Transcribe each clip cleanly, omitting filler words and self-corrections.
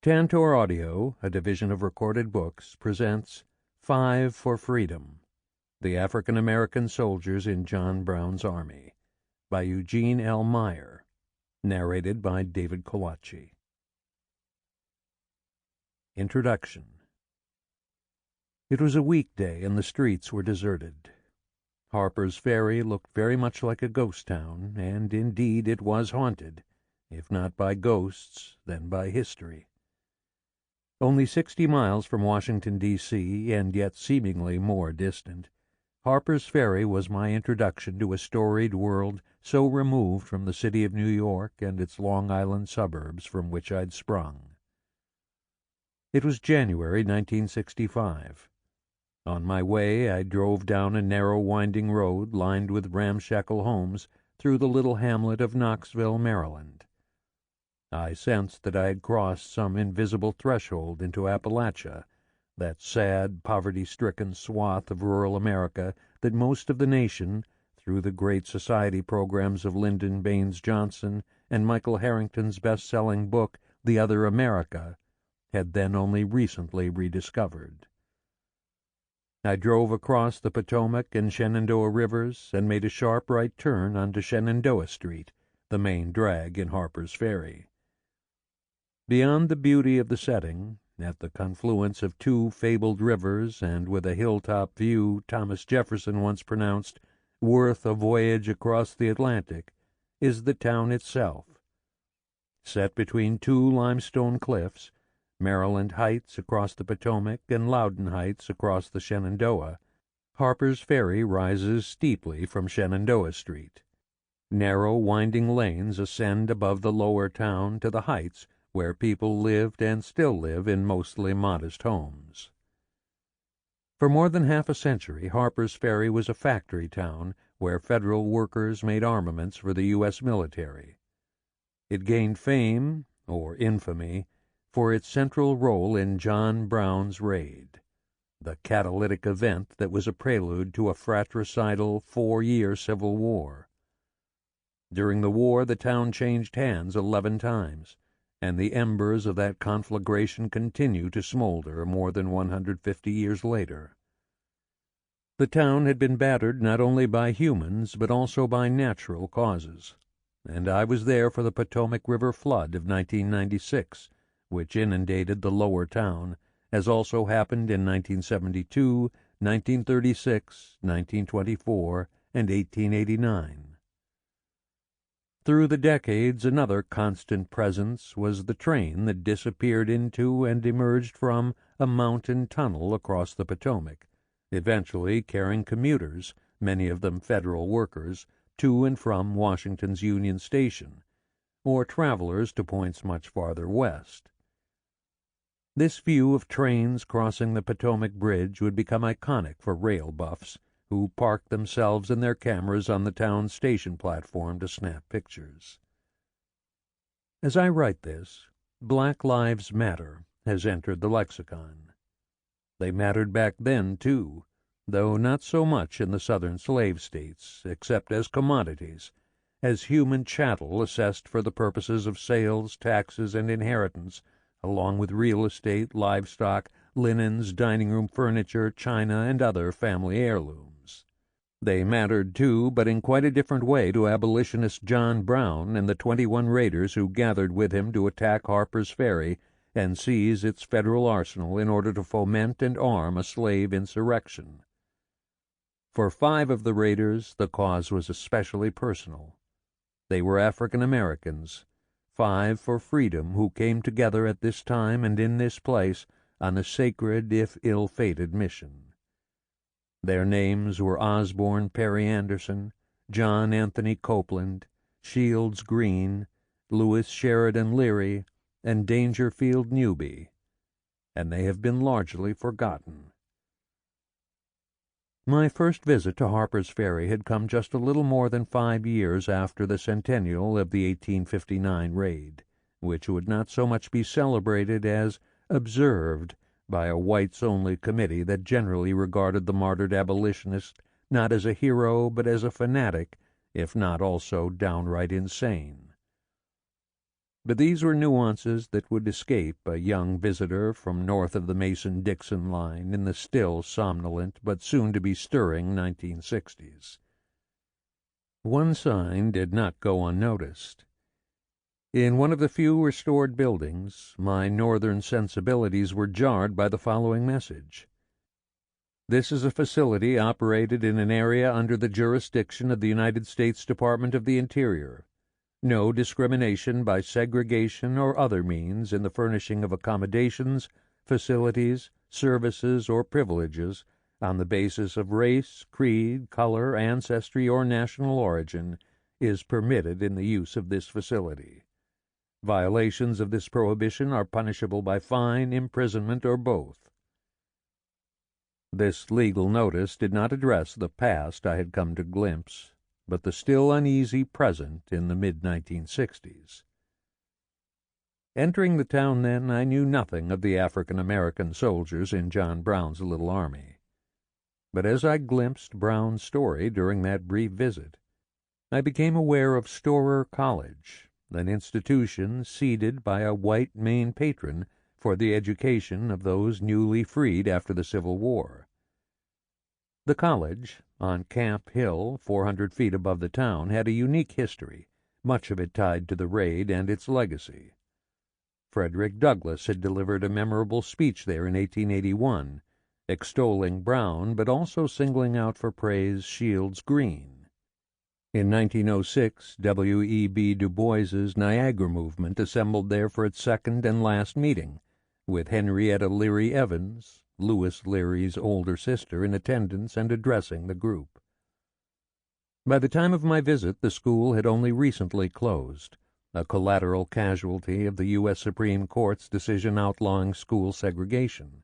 Tantor Audio, a division of Recorded Books, presents Five for Freedom, The African American Soldiers in John Brown's Army, by Eugene L. Meyer, narrated by David Colacci. Introduction. It was a weekday and the streets were deserted. Harpers Ferry looked very much like a ghost town, and indeed it was haunted, if not by ghosts, then by history. Only 60 miles from Washington, D.C., and yet seemingly more distant, Harpers Ferry was my introduction to a storied world so removed from the city of New York and its Long Island suburbs from which I'd sprung. It was January 1965. On my way, I drove down a narrow, winding road lined with ramshackle homes through the little hamlet of Knoxville, Maryland. I sensed that I had crossed some invisible threshold into Appalachia, that sad, poverty-stricken swath of rural America that most of the nation, through the great society programs of Lyndon Baines Johnson and Michael Harrington's best-selling book, The Other America, had then only recently rediscovered. I drove across the Potomac and Shenandoah Rivers and made a sharp right turn onto Shenandoah Street, the main drag in Harpers Ferry. Beyond the beauty of the setting, at the confluence of two fabled rivers and with a hilltop view Thomas Jefferson once pronounced worth a voyage across the Atlantic, is the town itself. Set between two limestone cliffs, Maryland Heights across the Potomac and Loudoun Heights across the Shenandoah, Harpers Ferry rises steeply from Shenandoah Street. Narrow, winding lanes ascend above the lower town to the heights where people lived and still live in mostly modest homes. For more than half a century, Harpers Ferry was a factory town where Federal workers made armaments for the U.S. military. It gained fame, or infamy, for its central role in John Brown's raid, the catalytic event that was a prelude to a fratricidal 4-year Civil War. During the war, the town changed hands 11 times, and the embers of that conflagration continue to smolder more than 150 years later. The town had been battered not only by humans but also by natural causes, and I was there for the Potomac River flood of 1996, which inundated the lower town, as also happened in 1972, 1936, 1924, and 1889. Through the decades, another constant presence was the train that disappeared into and emerged from a mountain tunnel across the Potomac, eventually carrying commuters, many of them Federal workers, to and from Washington's Union Station, or travelers to points much farther west. This view of trains crossing the Potomac Bridge would become iconic for rail buffs, who parked themselves and their cameras on the town's station platform to snap pictures. As I write this, Black Lives Matter has entered the lexicon. They mattered back then, too, though not so much in the southern slave states, except as commodities, as human chattel assessed for the purposes of sales, taxes, and inheritance, along with real estate, livestock, linens, dining-room furniture, china, and other family heirlooms. They mattered, too, but in quite a different way to abolitionist John Brown and the 21 raiders who gathered with him to attack Harpers Ferry and seize its Federal arsenal in order to foment and arm a slave insurrection. For 5 of the raiders, the cause was especially personal. They were African Americans, 5 for freedom, who came together at this time and in this place on a sacred if ill-fated mission. Their names were Osborne Perry Anderson, John Anthony Copeland, Shields Green, Lewis Sheridan Leary, and Dangerfield Newby, and they have been largely forgotten. My first visit to Harpers Ferry had come just a little more than 5 years after the centennial of the 1859 raid, which would not so much be celebrated as observed by a whites-only committee that generally regarded the martyred abolitionist not as a hero but as a fanatic, if not also downright insane. But these were nuances that would escape a young visitor from north of the Mason-Dixon line in the still somnolent but soon-to-be stirring 1960s. One sign did not go unnoticed. In one of the few restored buildings, my northern sensibilities were jarred by the following message: "This is a facility operated in an area under the jurisdiction of the United States Department of the Interior. No discrimination by segregation or other means in the furnishing of accommodations, facilities, services, or privileges on the basis of race, creed, color, ancestry, or national origin is permitted in the use of this facility. Violations of this prohibition are punishable by fine, imprisonment, or both." This legal notice did not address the past I had come to glimpse, but the still uneasy present in the mid-1960s. Entering the town then, I knew nothing of the African-American soldiers in John Brown's little army. But as I glimpsed Brown's story during that brief visit, I became aware of Storer College, an institution seeded by a white Maine patron for the education of those newly freed after the Civil War. The college, on Camp Hill, 400 feet above the town, had a unique history, much of it tied to the raid and its legacy. Frederick Douglass had delivered a memorable speech there in 1881, extolling Brown but also singling out for praise Shields Green. In 1906, W.E.B. Du Bois's Niagara movement assembled there for its second and last meeting, with Henrietta Leary Evans, Louis Leary's older sister, in attendance and addressing the group. By the time of my visit, the school had only recently closed, a collateral casualty of the U.S. Supreme Court's decision outlawing school segregation.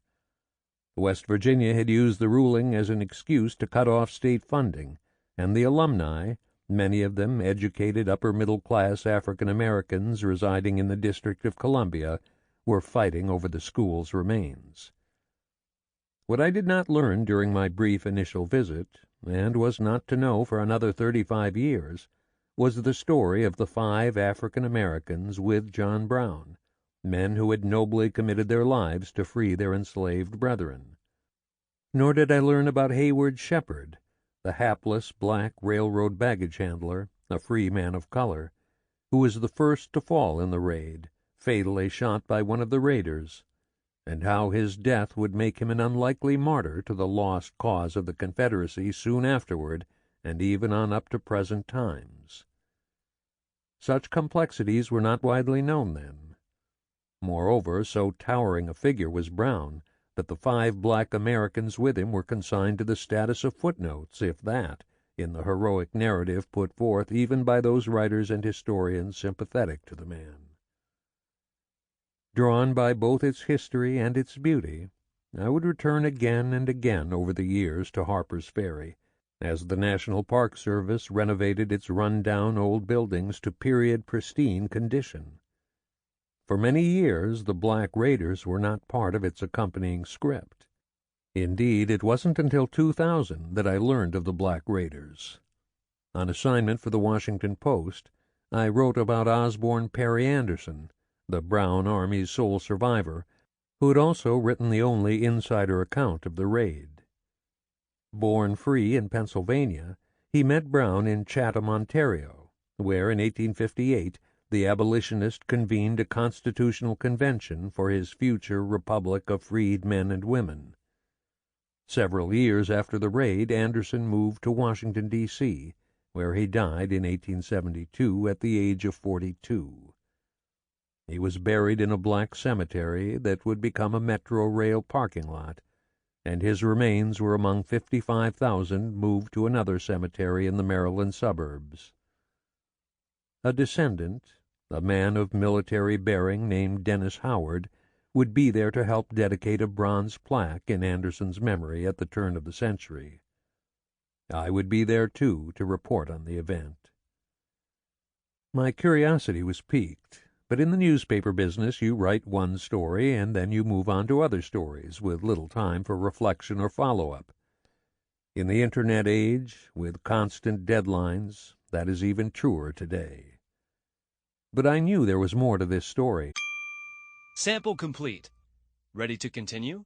West Virginia had used the ruling as an excuse to cut off state funding, and the alumni, many of them educated upper-middle-class African-Americans residing in the District of Columbia, were fighting over the school's remains. What I did not learn during my brief initial visit, and was not to know for another 35 years, was the story of the 5 African-Americans with John Brown, men who had nobly committed their lives to free their enslaved brethren. Nor did I learn about Hayward Shepard, the hapless black railroad baggage handler, a free man of color, who was the first to fall in the raid, fatally shot by one of the raiders, and how his death would make him an unlikely martyr to the lost cause of the Confederacy soon afterward, and even on up to present times. Such complexities were not widely known then. Moreover, so towering a figure was Brown that the 5 black Americans with him were consigned to the status of footnotes, if that, in the heroic narrative put forth even by those writers and historians sympathetic to the man. Drawn by both its history and its beauty, I would return again and again over the years to Harpers Ferry, as the National Park Service renovated its run-down old buildings to period pristine condition. For many years the Black Raiders were not part of its accompanying script. Indeed, it wasn't until 2000 that I learned of the Black Raiders. On assignment for the Washington Post, I wrote about Osborne Perry Anderson, the Brown Army's sole survivor, who had also written the only insider account of the raid. Born free in Pennsylvania, he met Brown in Chatham, Ontario, where in 1858 the abolitionist convened a constitutional convention for his future republic of freed men and women. Several years after the raid, Anderson moved to Washington, D.C., where he died in 1872 at the age of 42. He was buried in a black cemetery that would become a Metro Rail parking lot, and his remains were among 55,000 moved to another cemetery in the Maryland suburbs. A descendant, a man of military bearing named Dennis Howard, would be there to help dedicate a bronze plaque in Anderson's memory at the turn of the century. I would be there, too, to report on the event. My curiosity was piqued. But in the newspaper business you write one story and then you move on to other stories with little time for reflection or follow-up. In the Internet age, with constant deadlines, that is even truer today. But I knew there was more to this story. Sample complete. Ready to continue?